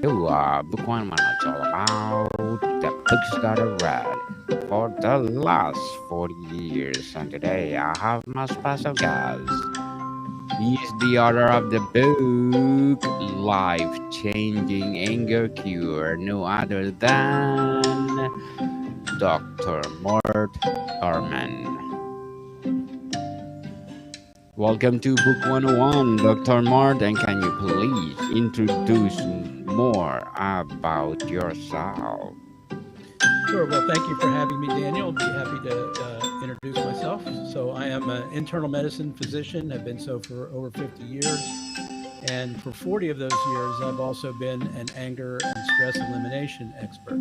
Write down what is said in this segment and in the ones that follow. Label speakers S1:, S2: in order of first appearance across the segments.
S1: to Book One when it's all about the books that I read for the last 40 years. And today I have my special guest. He is the author of the book Life Changing Anger Cure, no other than Dr. Mort Orman. Welcome to Book 101, Dr. Martin. Can you please introduce more about yourself?
S2: Sure. Well, thank you for having me, Daniel. I'll be happy to introduce myself. So, I am an internal medicine physician. I've been so for over 50 years. And for 40 of those years, I've also been an anger and stress elimination expert.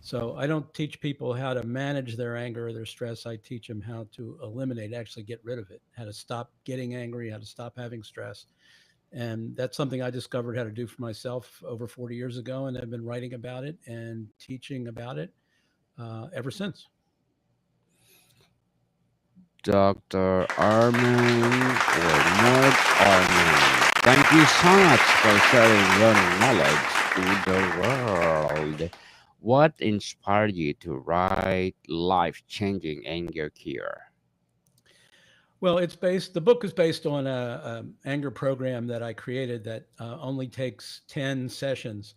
S2: So, I don't teach people how to manage their anger or their stress. I teach them how to eliminate, actually get rid of it, how to stop getting angry, how to stop having stress. And that's something I discovered how to do for myself over 40 years ago. And I've been writing about it and teaching about it ever since.
S1: Dr. Armin or Mort Armin. Thank you so much for sharing your knowledge to the world. What inspired you to write Life Changing Anger Cure?
S2: Well, the book is based on a anger program that I created that only takes 10 sessions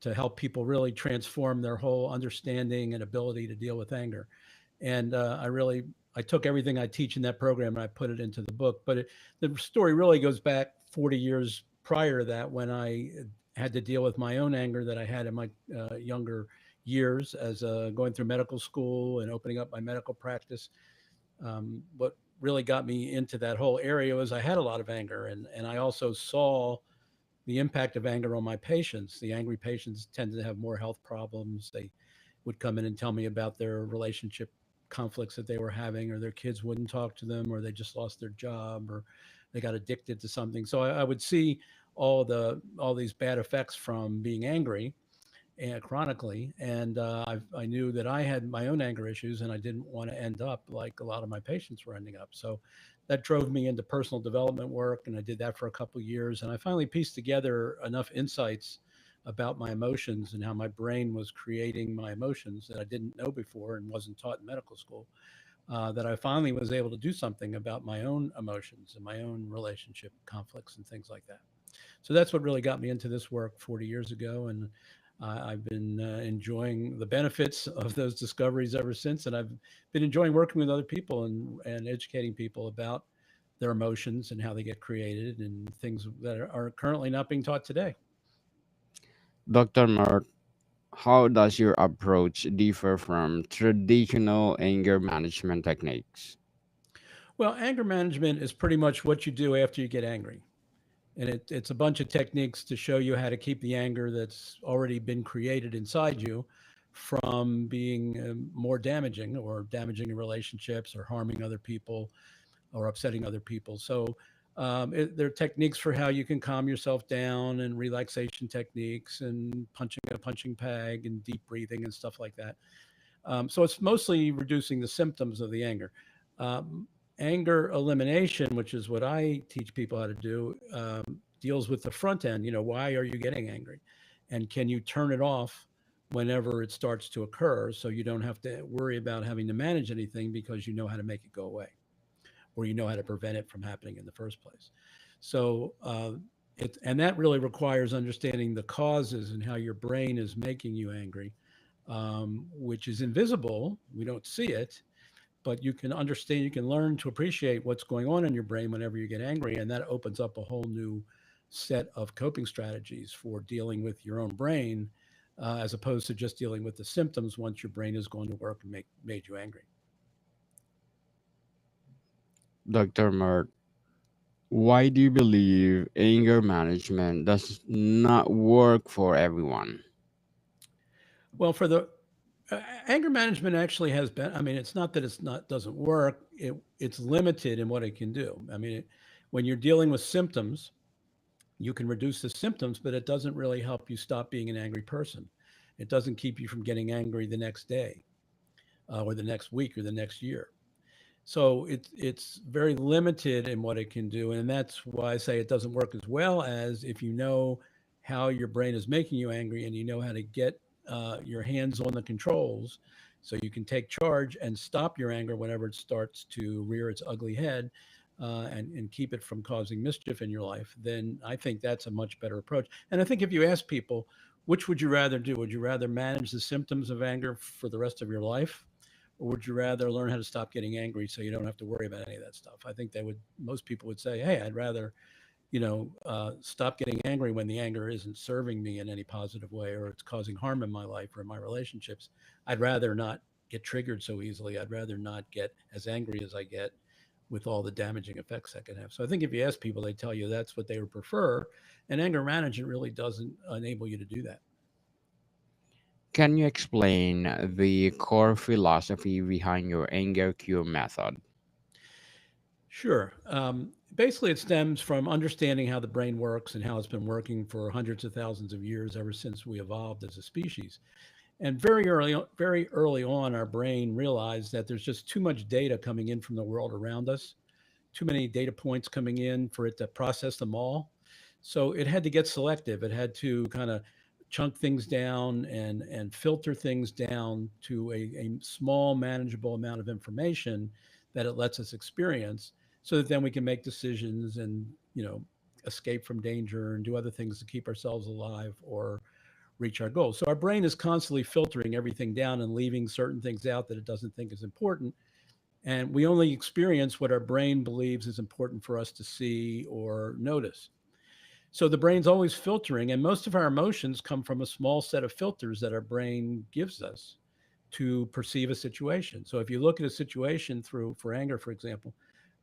S2: to help people really transform their whole understanding and ability to deal with anger. And I took everything I teach in that program and I put it into the book. But the story really goes back 40 years prior to that when I had to deal with my own anger that I had in my younger years as going through medical school and opening up my medical practice. What really got me into that whole area was I had a lot of anger, and I also saw the impact of anger on my patients. The angry patients tended to have more health problems. They would come in and tell me about their relationship conflicts that they were having, or their kids wouldn't talk to them, or they just lost their job, or they got addicted to something. So I would see all these bad effects from being angry and chronically. And I knew that I had my own anger issues, and I didn't want to end up like a lot of my patients were ending up. So that drove me into personal development work, and I did that for a couple of years. And I finally pieced together enough insights about my emotions and how my brain was creating my emotions that I didn't know before and wasn't taught in medical school. That I finally was able to do something about my own emotions and my own relationship conflicts and things like that. So that's what really got me into this work 40 years ago. And I've been enjoying the benefits of those discoveries ever since. And I've been enjoying working with other people and educating people about their emotions and how they get created and things that are currently not being taught today.
S1: Dr. Mort, how does your approach differ from traditional anger management techniques?
S2: Well, anger management is pretty much what you do after you get angry. And it's a bunch of techniques to show you how to keep the anger that's already been created inside you from being more damaging or damaging in relationships or harming other people or upsetting other people. So there are techniques for how you can calm yourself down and relaxation techniques and punching a punching bag and deep breathing and stuff like that. So it's mostly reducing the symptoms of the anger. Anger elimination, which is what I teach people how to do, deals with the front end. Why are you getting angry? And can you turn it off whenever it starts to occur so you don't have to worry about having to manage anything because you know how to make it go away or you know how to prevent it from happening in the first place. So, and that really requires understanding the causes and how your brain is making you angry, which is invisible. We don't see it, but you can understand, you can learn to appreciate what's going on in your brain whenever you get angry. And that opens up a whole new set of coping strategies for dealing with your own brain, as opposed to just dealing with the symptoms once your brain has gone to work and made you angry.
S1: Dr. Mort, why do you believe anger management does not work for everyone?
S2: Well, for the anger management actually has been, I mean, it's not that it's not doesn't work. It's limited in what it can do. I mean, when you're dealing with symptoms, you can reduce the symptoms, but it doesn't really help you stop being an angry person. It doesn't keep you from getting angry the next day, or the next week or the next year. So it's very limited in what it can do, and that's why I say it doesn't work as well as if you know how your brain is making you angry, and you know how to get your hands on the controls so you can take charge and stop your anger whenever it starts to rear its ugly head, and keep it from causing mischief in your life, then I think that's a much better approach. And I think if you ask people, which would you rather do? Would you rather manage the symptoms of anger for the rest of your life? Or would you rather learn how to stop getting angry so you don't have to worry about any of that stuff? I think most people would say, hey, I'd rather stop getting angry when the anger isn't serving me in any positive way or it's causing harm in my life or in my relationships. I'd rather not get triggered so easily. I'd rather not get as angry as I get with all the damaging effects that can have. So I think if you ask people, they tell you that's what they would prefer. And anger management really doesn't enable you to do that.
S1: Can you explain the core philosophy behind your anger cure method?
S2: Sure. Basically, it stems from understanding how the brain works and how it's been working for hundreds of thousands of years ever since we evolved as a species. And very early on, our brain realized that there's just too much data coming in from the world around us, too many data points coming in for it to process them all. So it had to get selective. It had to kind of chunk things down and filter things down to a small, manageable amount of information that it lets us experience, so that then we can make decisions and escape from danger and do other things to keep ourselves alive or reach our goals. So our brain is constantly filtering everything down and leaving certain things out that it doesn't think is important. And we only experience what our brain believes is important for us to see or notice. So the brain's always filtering, and most of our emotions come from a small set of filters that our brain gives us to perceive a situation. So if you look at a situation through, for anger, for example,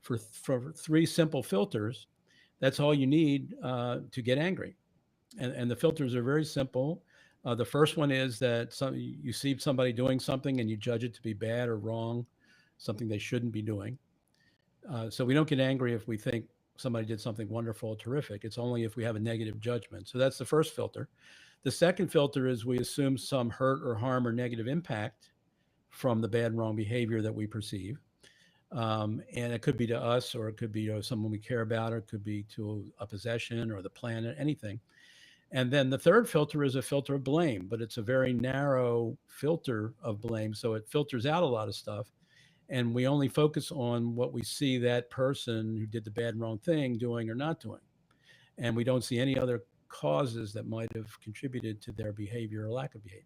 S2: for three simple filters, that's all you need to get angry. And the filters are very simple. The first one is that you see somebody doing something and you judge it to be bad or wrong, something they shouldn't be doing. So we don't get angry if we think somebody did something wonderful or terrific. It's only if we have a negative judgment. So that's the first filter. The second filter is we assume some hurt or harm or negative impact from the bad and wrong behavior that we perceive. And it could be to us, or it could be to someone we care about, or it could be to a possession or the planet, anything. And then the third filter is a filter of blame, but it's a very narrow filter of blame. So it filters out a lot of stuff. And we only focus on what we see that person who did the bad and wrong thing doing or not doing. And we don't see any other causes that might have contributed to their behavior or lack of behavior.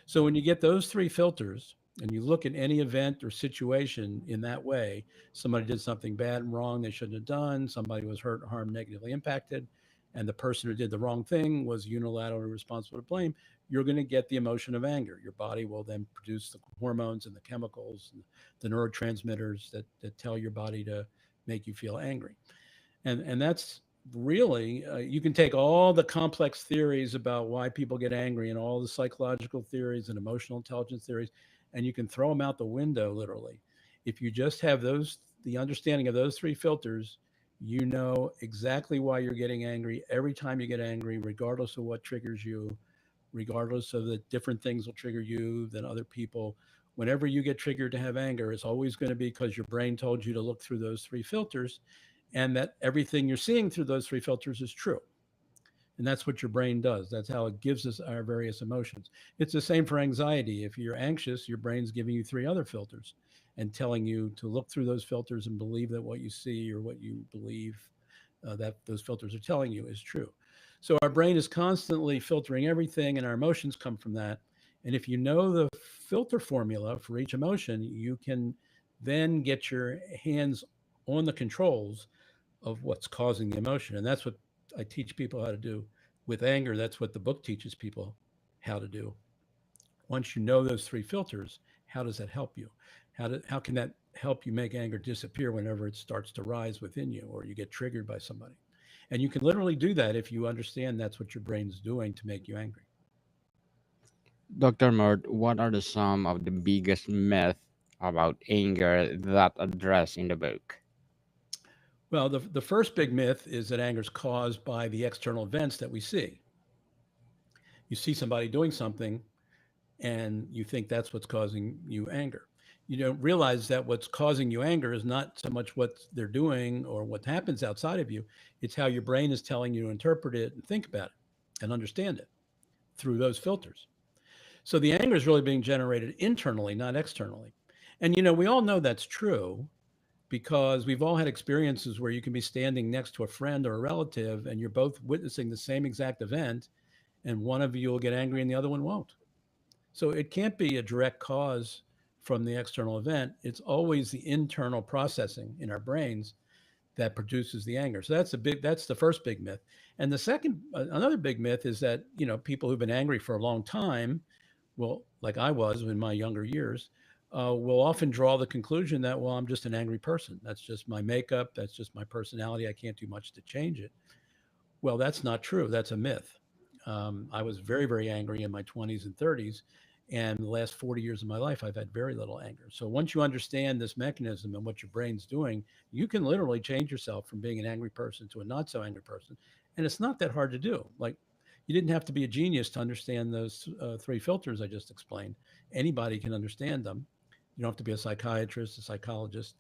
S2: So when you get those three filters and you look at any event or situation in that way, somebody did something bad and wrong they shouldn't have done, somebody was hurt, harmed, negatively impacted, and the person who did the wrong thing was unilaterally responsible to blame, you're going to get the emotion of anger. Your body will then produce the hormones and the chemicals and the neurotransmitters that tell your body to make you feel angry. And that's really, you can take all the complex theories about why people get angry and all the psychological theories and emotional intelligence theories, and you can throw them out the window literally. If you just have the understanding of those three filters, you know exactly why you're getting angry every time you get angry, regardless of what triggers you, regardless of the different things will trigger you than other people. Whenever you get triggered to have anger, it's always going to be because your brain told you to look through those three filters, and that everything you're seeing through those three filters is true. And that's what your brain does. That's how it gives us our various emotions. It's the same for anxiety. If you're anxious, your brain's giving you three other filters and telling you to look through those filters and believe that what you see or what you believe that those filters are telling you is true. So our brain is constantly filtering everything, and our emotions come from that. And if you know the filter formula for each emotion, you can then get your hands on the controls of what's causing the emotion. And that's what I teach people how to do with anger. That's what the book teaches people how to do. Once you know those three filters, how does that help you? How can that help you make anger disappear whenever it starts to rise within you or you get triggered by somebody? And you can literally do that if you understand that's what your brain's doing to make you angry.
S1: Dr. Mort, what are some of the biggest myths about anger that address in the book?
S2: Well, the first big myth is that anger is caused by the external events that we see. You see somebody doing something and you think that's what's causing you anger. You don't realize that what's causing you anger is not so much what they're doing or what happens outside of you, it's how your brain is telling you to interpret it and think about it. and understand it through those filters. So the anger is really being generated internally, not externally. And we all know that's true because we've all had experiences where you can be standing next to a friend or a relative and you're both witnessing the same exact event, and one of you will get angry and the other one won't. So it can't be a direct cause from the external event. It's always the internal processing in our brains that produces the anger. So that's the first big myth. And the second another big myth is that, people who've been angry for a long time, well, like I was in my younger years, will often draw the conclusion that, well, I'm just an angry person. That's just my makeup. That's just my personality. I can't do much to change it. Well, that's not true. That's a myth. I was very, very angry in my 20s and 30s. And the last 40 years of my life, I've had very little anger. So once you understand this mechanism and what your brain's doing, you can literally change yourself from being an angry person to a not so angry person. And it's not that hard to do. Like, you didn't have to be a genius to understand those three filters I just explained. Anybody can understand them. You don't have to be a psychiatrist, a psychologist.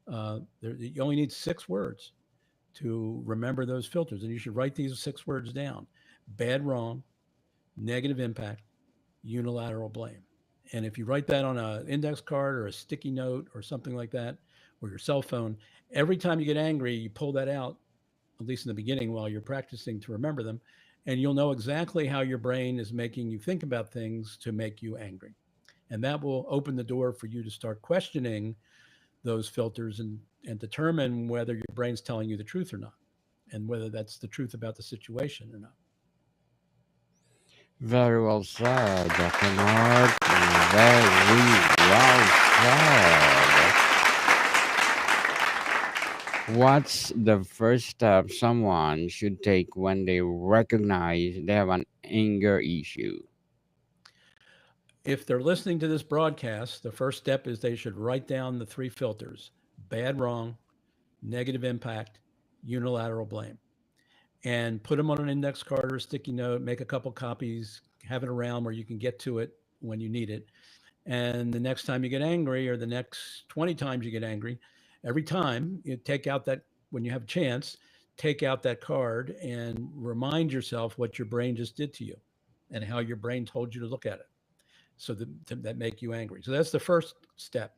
S2: You only need 6 words to remember those filters. And you should write these 6 words down: bad, wrong, negative impact, unilateral blame. And if you write that on an index card or a sticky note or something like that, or your cell phone, every time you get angry, you pull that out, at least in the beginning while you're practicing to remember them. And you'll know exactly how your brain is making you think about things to make you angry. And that will open the door for you to start questioning those filters and determine whether your brain's telling you the truth or not, and whether that's the truth about the situation or not.
S1: Very well said, Dr. Mort. Very well said. What's the first step someone should take when they recognize they have an anger issue?
S2: If they're listening to this broadcast, the first step is they should write down the 3 filters: bad, wrong, negative impact, unilateral blame, and put them on an index card or a sticky note. Make a couple copies, have it around where you can get to it when you need it. And the next time you get angry, or the next 20 times you get angry, every time you take out that, when you have a chance, take out that card and remind yourself what your brain just did to you and how your brain told you to look at it, so that make you angry. So that's the first step,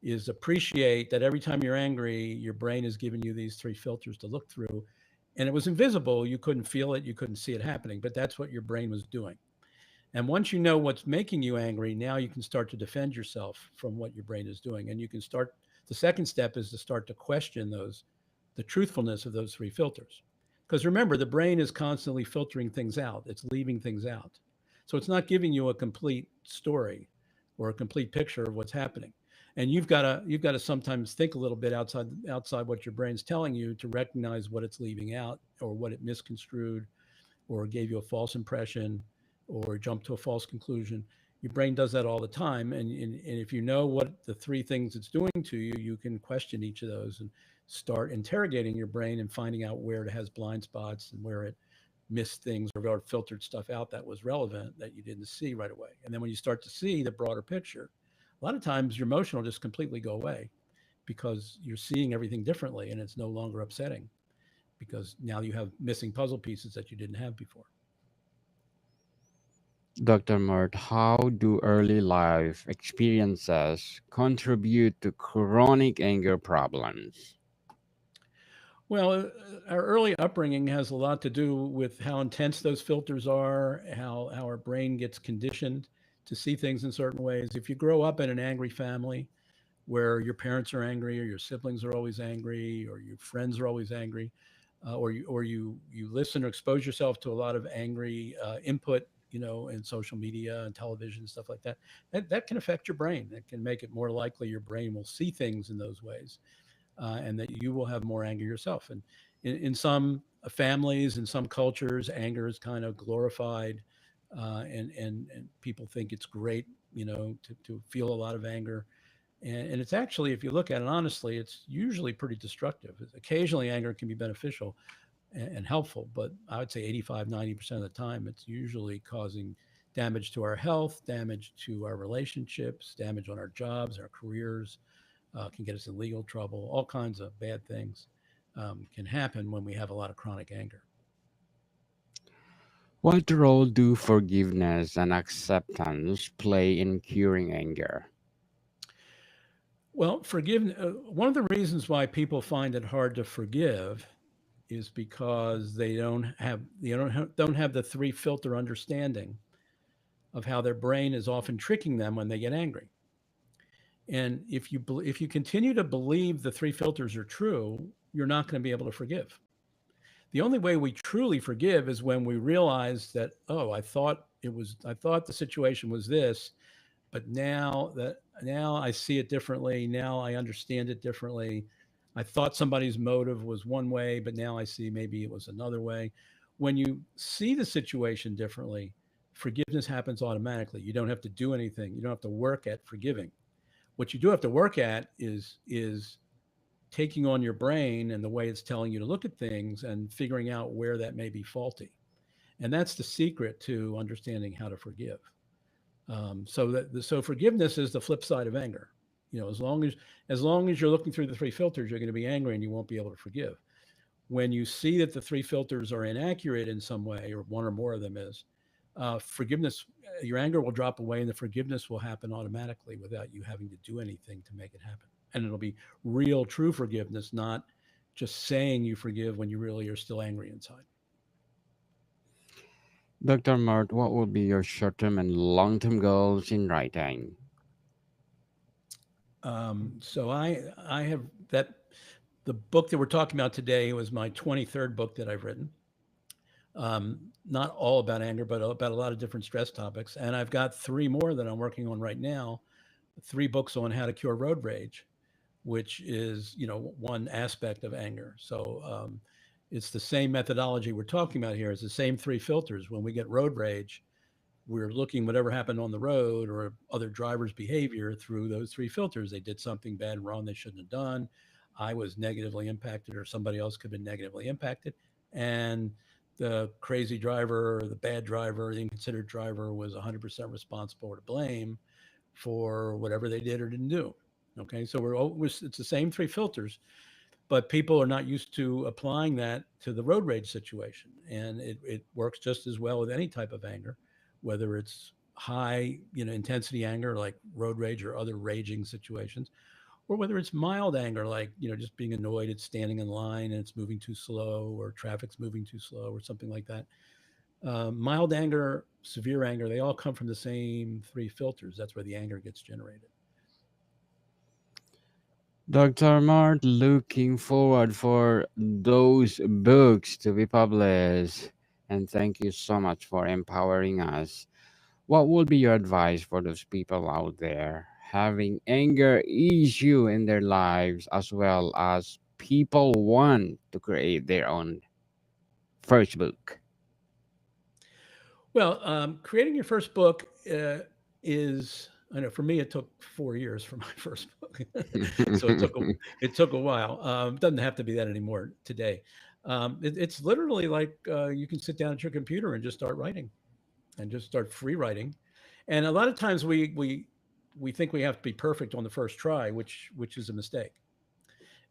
S2: is appreciate that every time you're angry, your brain is giving you these 3 filters to look through. And it was invisible. You couldn't feel it. You couldn't see it happening, but that's what your brain was doing. And once you know what's making you angry, now you can start to defend yourself from what your brain is doing. And you can start, the second step is to start to question the truthfulness of those 3 filters. Because remember, the brain is constantly filtering things out, it's leaving things out. So it's not giving you a complete story or a complete picture of what's happening. And you've got to sometimes think a little bit outside what your brain's telling you to recognize what it's leaving out, or what it misconstrued, or gave you a false impression, or jumped to a false conclusion. Your brain does that all the time. And if you know what the 3 things it's doing to you, you can question each of those and start interrogating your brain and finding out where it has blind spots and where it missed things, or where it filtered stuff out that was relevant that you didn't see right away. And then when you start to see the broader picture, a lot of times your emotion will just completely go away because you're seeing everything differently and it's no longer upsetting, because now you have missing puzzle pieces that you didn't have before.
S1: Dr. Mort, how do early life experiences contribute to chronic anger problems?
S2: Well, our early upbringing has a lot to do with how intense those filters are, how our brain gets conditioned to see things in certain ways. If you grow up in an angry family where your parents are angry, or your siblings are always angry, or your friends are always angry, or you listen or expose yourself to a lot of angry input, in social media and television and stuff like that, that can affect your brain. That can make it more likely your brain will see things in those ways, and that you will have more anger yourself. And in some families, in some cultures, anger is kind of glorified, and people think it's great, to feel a lot of anger. And it's actually, if you look at it honestly, it's usually pretty destructive. Occasionally, anger can be beneficial and helpful, but I would say 85, 90% of the time, it's usually causing damage to our health, damage to our relationships, damage on our jobs, our careers, can get us in legal trouble. All kinds of bad things can happen when we have a lot of chronic anger.
S1: What role do forgiveness and acceptance play in curing anger?
S2: Well, forgiveness. One of the reasons why people find it hard to forgive is because they don't have the three filter understanding of how their brain is often tricking them when they get angry. And if you continue to believe the three filters are true, you're not going to be able to forgive. The only way we truly forgive is when we realize that, oh, I thought the situation was this, but now I see it differently. Now I understand it differently. I thought somebody's motive was one way, but now I see maybe it was another way. When you see the situation differently, forgiveness happens automatically. You don't have to do anything. You don't have to work at forgiving. What you do have to work at is taking on your brain and the way it's telling you to look at things and figuring out where that may be faulty. And that's the secret to understanding how to forgive. So forgiveness is the flip side of anger. As long as you're looking through the three filters, you're going to be angry and you won't be able to forgive. When you see that the three filters are inaccurate in some way, or one or more of them is, forgiveness, your anger will drop away and the forgiveness will happen automatically without you having to do anything to make it happen. And it'll be real, true forgiveness, not just saying you forgive when you really are still angry inside.
S1: Dr. Mart, what will be your short term and long term goals in writing?
S2: So I have that the book that we're talking about today was my 23rd book that I've written. Not all about anger, but about a lot of different stress topics. And I've got three more that I'm working on right now. Three books on how to cure road rage, which is one aspect of anger. So it's the same methodology we're talking about here. It's the same three filters. When we get road rage, we're looking whatever happened on the road or other drivers' behavior through those three filters. They did something bad and wrong they shouldn't have done. I was negatively impacted, or somebody else could have been negatively impacted. And the crazy driver, or the bad driver, the inconsiderate driver was 100% responsible or to blame for whatever they did or didn't do. Okay, so we're always, it's the same three filters, but people are not used to applying that to the road rage situation. And it works just as well with any type of anger, whether it's high, intensity anger like road rage or other raging situations, or whether it's mild anger like, just being annoyed at standing in line and it's moving too slow, or traffic's moving too slow, or something like that. Mild anger, severe anger, they all come from the same three filters. That's where the anger gets generated.
S1: Dr. Mart, looking forward for those books to be published. And thank you so much for empowering us. What would be your advice for those people out there having anger issue in their lives, as well as people want to create their own first book?
S2: Well, creating your first book is, I know for me it took 4 years for my first book, so it took a while. Doesn't have to be that anymore today. It's literally like you can sit down at your computer and just start writing, and just start free writing. And a lot of times we think we have to be perfect on the first try, which is a mistake.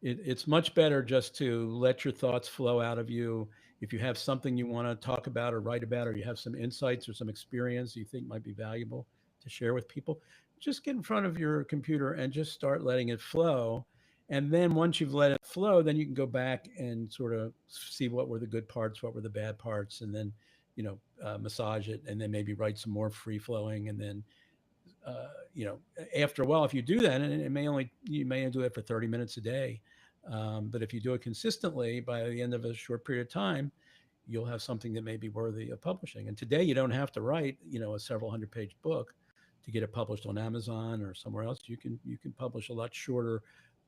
S2: It's much better just to let your thoughts flow out of you. If you have something you want to talk about or write about, or you have some insights or some experience you think might be valuable to share with people, just get in front of your computer and just start letting it flow. And then once you've let it flow, then you can go back and sort of see what were the good parts, what were the bad parts, and then massage it, and then maybe write some more free flowing, and then after a while, if you do that, and you may do it for 30 minutes a day, but if you do it consistently, by the end of a short period of time, you'll have something that may be worthy of publishing. And today, you don't have to write, a several hundred-page book to get it published on Amazon or somewhere else. You can publish a lot shorter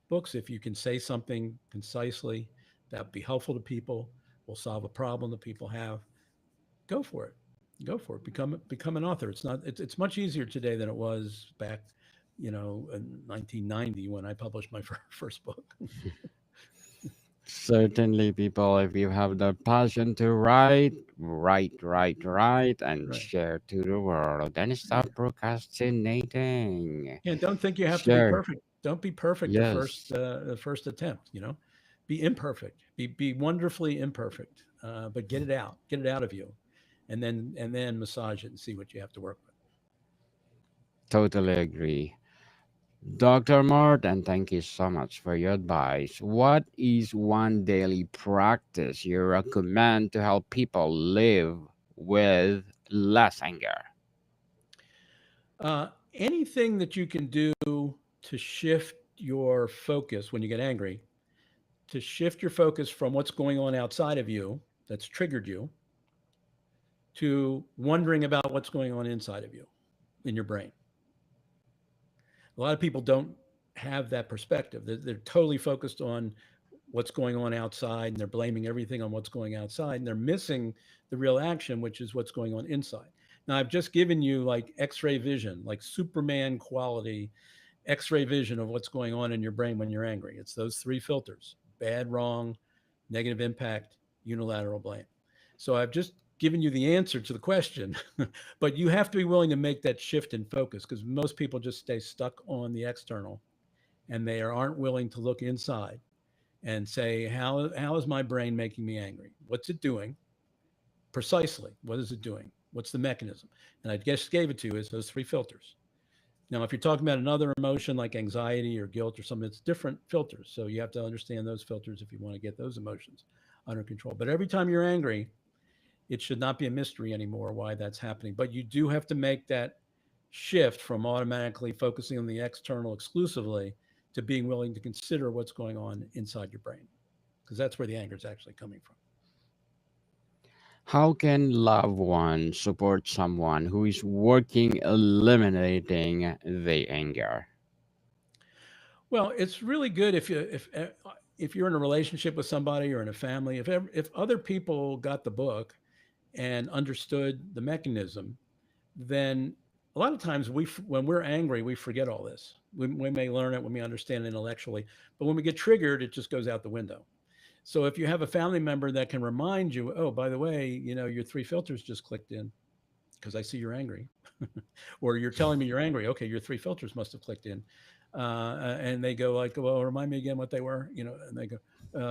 S2: books if you can say something concisely that would be helpful to people, will solve a problem that people have. Go for it. Go for it. Become an author. It's much easier today than it was back, in 1990 when I published my first book.
S1: Certainly, people, if you have the passion to write, write, and
S2: Right.
S1: share to the world, then stop
S2: Yeah.
S1: procrastinating.
S2: And don't think you have to be
S1: Share.
S2: perfect. Don't be perfect
S1: Yes.
S2: the first attempt. Be imperfect. Be wonderfully imperfect. But get it out. Get it out of you. and then massage it and see what you have to work with.
S1: Totally agree. Dr. Martin, thank you so much for your advice. What is one daily practice you recommend to help people live with less anger?
S2: Anything that you can do to shift your focus when you get angry, to shift your focus from what's going on outside of you that's triggered you to wondering about what's going on inside of you in your brain. A lot of people don't have that perspective. They're totally focused on what's going on outside and they're blaming everything on what's going outside and they're missing the real action, which is what's going on inside. Now, I've just given you like x ray vision, like Superman quality x ray vision of what's going on in your brain when you're angry. It's those three filters: bad, wrong, negative impact, unilateral blame. So I've just given you the answer to the question, but you have to be willing to make that shift in focus because most people just stay stuck on the external and they aren't willing to look inside and say, how is my brain making me angry? What's it doing? Precisely. What is it doing? What's the mechanism? And I just gave it to you as those three filters. Now, if you're talking about another emotion like anxiety or guilt or something, it's different filters. So you have to understand those filters if you want to get those emotions under control. But every time you're angry, it should not be a mystery anymore why that's happening. But you do have to make that shift from automatically focusing on the external exclusively to being willing to consider what's going on inside your brain, because that's where the anger is actually coming from.
S1: How can loved ones support someone who is working eliminating the anger?
S2: Well, it's really good if you're in a relationship with somebody or in a family, if other people got the book and understood the mechanism, then a lot of times when we're angry, we forget all this. We may learn it when we understand it intellectually, but when we get triggered, it just goes out the window. So if you have a family member that can remind you, oh, by the way, your three filters just clicked in because I see you're angry, or you're telling me you're angry. Okay, your three filters must have clicked in, and they go like, well, remind me again what they were, and they go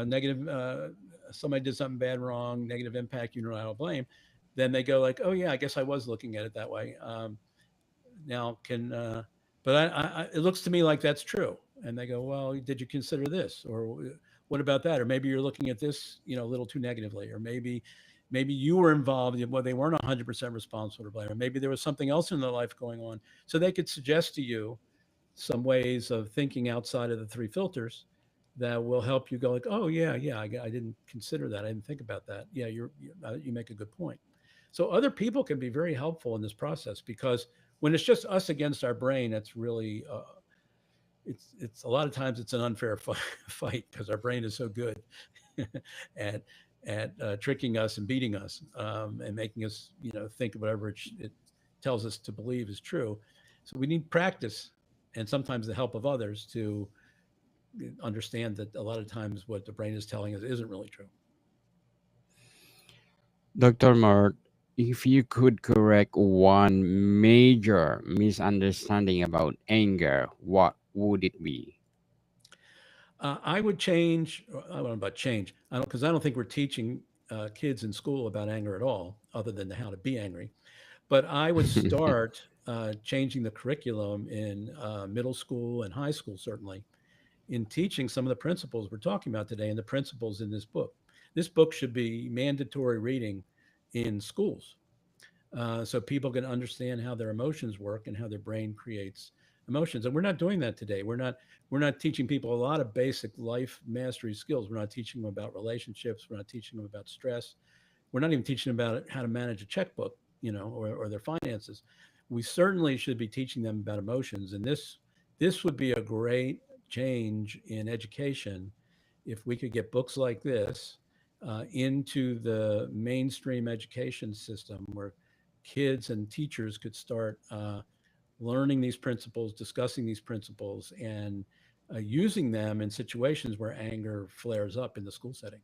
S2: negative. Somebody did something bad, wrong, negative impact, unilateral blame. Then they go like, oh yeah, I guess I was looking at it that way. Now can, but it looks to me like that's true. And they go, well, did you consider this, or what about that, or maybe you're looking at this, a little too negatively, or maybe you were involved in, well, they weren't 100% responsible to blame, or maybe there was something else in their life going on. So they could suggest to you some ways of thinking outside of the three filters that will help you go like, oh yeah, I didn't consider that, I didn't think about that. Yeah, you make a good point. So other people can be very helpful in this process because when it's just us against our brain, it's really it's a lot of times it's an unfair fight because our brain is so good at tricking us and beating us, and making us think whatever it tells us to believe is true. So we need practice and sometimes the help of others to understand that a lot of times what the brain is telling us isn't really true.
S1: Dr. Mort, if you could correct one major misunderstanding about anger, what would it be?
S2: I would change. I don't know about change. I don't, because I don't think we're teaching kids in school about anger at all, other than how to be angry. But I would start changing the curriculum in middle school and high school, certainly, in teaching some of the principles we're talking about today and the principles in this book. This book should be mandatory reading in schools, so people can understand how their emotions work and how their brain creates emotions. And we're not doing that today. We're not teaching people a lot of basic life mastery skills. We're not teaching them about relationships. We're not teaching them about stress. We're not even teaching them about how to manage a checkbook, or their finances. We certainly should be teaching them about emotions. And this would be a great change in education if we could get books like this into the mainstream education system where kids and teachers could start learning these principles, discussing these principles, and using them in situations where anger flares up in the school setting.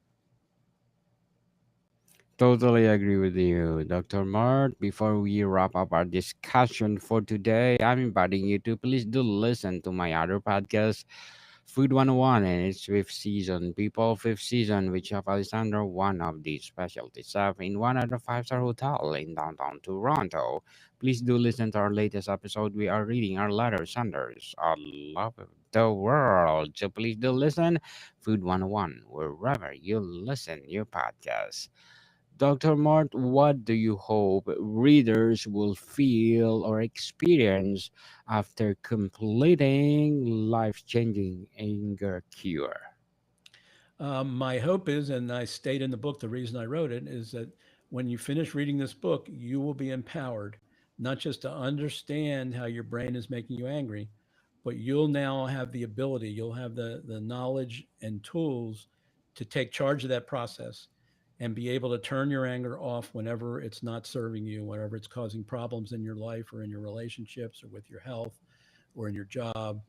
S1: Totally agree with you, Dr. Mart. Before we wrap up our discussion for today, I'm inviting you to please do listen to my other podcast, Food 101 in its fifth season. People, fifth season, which have Alexander, one of the specialty chef in one of the five-star hotel in downtown Toronto. Please do listen to our latest episode. We are reading our letter senders all over the world. So please do listen. Food 101, wherever you listen your podcast. Dr. Mart, what do you hope readers will feel or experience after completing life changing anger cure?
S2: My hope is, and I state in the book, the reason I wrote it is that when you finish reading this book, you will be empowered, not just to understand how your brain is making you angry, but you'll now have the ability, you'll have the knowledge and tools to take charge of that process and be able to turn your anger off whenever it's not serving you, whenever it's causing problems in your life or in your relationships or with your health or in your job.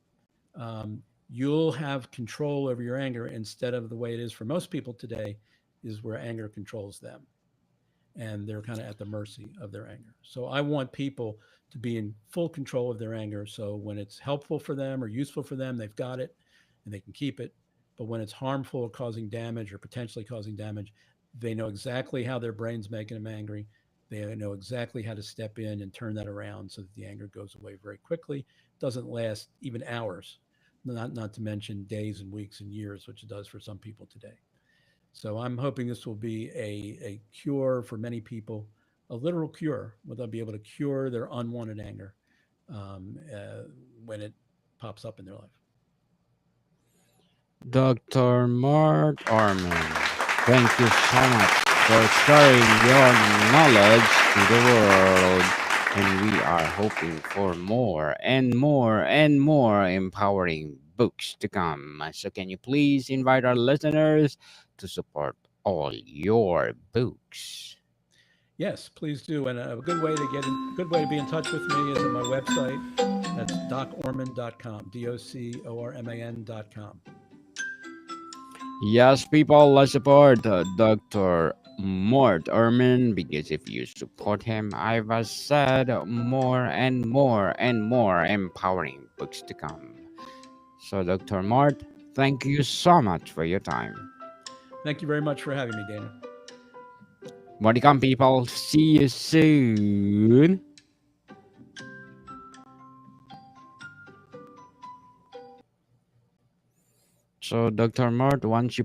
S2: You'll have control over your anger instead of the way it is for most people today, is where anger controls them and they're kind of at the mercy of their anger. So I want people to be in full control of their anger. So when it's helpful for them or useful for them, they've got it and they can keep it. But when it's harmful or causing damage or potentially causing damage, they know exactly how their brain's making them angry. They know exactly how to step in and turn that around so that the anger goes away very quickly. Doesn't last even hours, not to mention days and weeks and years, which it does for some people today. So I'm hoping this will be a cure for many people, a literal cure, where they'll be able to cure their unwanted anger um, uh, when it pops up in their life.
S1: Dr. Mort Orman, thank you so much for sharing your knowledge to the world. And we are hoping for more and more and more empowering books to come. So, can you please invite our listeners to support all your books?
S2: Yes, please do. And a good way to a good way to be in touch with me is at my website. That's docorman.com, DOCORMAN.com.
S1: Yes, people, let's support Dr. Mort Orman because if you support him, I've said more and more and more empowering books to come. So, Dr. Mort, thank you so much for your time.
S2: Thank you very much for having me, Dana.
S1: More to come, people. See you soon. So, Dr. Mort, once you